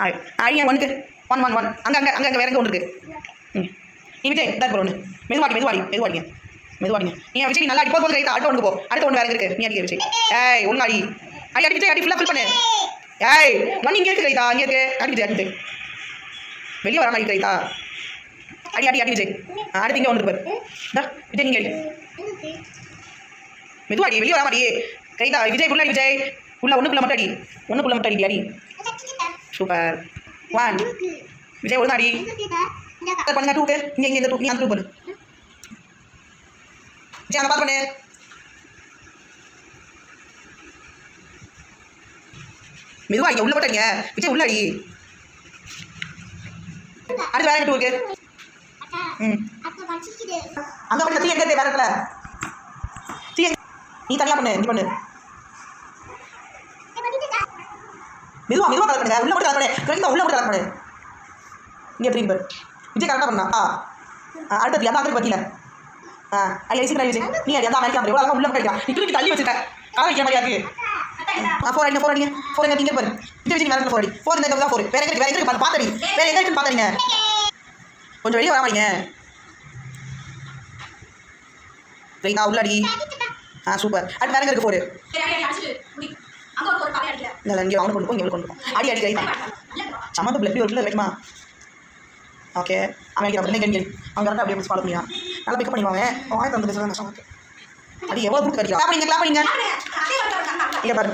ஐயா ஒன்றுக்கு 1 அங்கே வேற எங்கே ஒன்று இருக்குது. நீ விஜய் தான் ஒன்று மெதுவாடிங்க நீ விஜய் நல்லா அடி போது ரைட்டா அடுத்த ஒன்று போ அடுத்த ஒன்று வேற இருக்கு நீ அடிக்க விஜய். ஏய் ஒழுங்காடி அடி விஜய் அடி ஃபுல்லாக ஃபில் பண்ணு. ஏய் ஒன்று இங்கே இருக்கு ரைட்டா அங்கே இருக்கு அடி விஜய் வெளியே வராமல் அடி ரைட்டா அடி விஜய். அடுத்து இங்கே ஒன்று பாரு விஜய் நீங்கள் அடி மெதுவாடி வெளியே வராமடி ரைட்டா விஜய் ஃபுல்லாக விஜய் ஃபுல்லாக ஒன்றுக்குள்ள மட்டும் அடி சூப்பர் 1 விஜய் ஒழுங்காடி பண்ணுங்க 2க்கு இங்கே இந்த 2 நீ அந்த 2 பண்ணு விஜய் அந்த பார்த்து பண்ணு. மெதுவா இங்கே உள்ள போட்டாங்க விஜய் உள்ளாடி அடுத்து வேற 2 இருக்கு. அங்கே பண்ண தீ எங்கே வேற இடத்துல தீ நீ தனியாக பண்ணு நீ பண்ணு மெதுவா கலர் பண்ணுங்க உள்ள போட்டு கலர் பண்ணு கரெக்டாக உள்ள போட்டு கலர் பண்ணு. இங்கே எப்படி பாரு விஜய் கரெக்டாக பண்ணா அடுத்தது அந்த ஆக்கிரி பற்றியில் ஐயா சீக்கிரம் விஜய் நீ அது அந்த அமெரிக்கா எவ்வளோ உள்ள போயிட்டான் நீ தூக்கி தள்ளி வச்சுட்டேன் கலர் வைக்கிற மாதிரியா இருக்கு. 4 அடிங்க திங்க பாரு விஜய் வேற 4 அடி 4 இந்த தான் 4 வேற எங்கே பார்த்தடி வேற எங்கே இருக்குன்னு பார்த்துறீங்க கொஞ்சம் வெளியே வராமடிங்க ரைட்டா உள்ளாடி சூப்பர் அடுத்து வேற எங்கே இருக்கு 4 இல்லை இங்கே அவங்க கொண்டு போ இங்கே கொண்டு போ அடி ரைட்டா சம்மந்த பிள்ளை ஒரு பிள்ளை வைக்குமா ஓகே அமெரிக்கா பண்ணி கேள்வி அவங்க கரெக்டாக அப்படியே ஃபாலோ பண்ணியா நல்லா பிக்கப் பண்ணிடுவாங்க வாய் தந்து பேசுறது கஷ்டம் ஓகே அது எவ்வளோ கொடுத்து கிடைக்கும் கிளாப் பண்ணிங்க இல்லை பாரு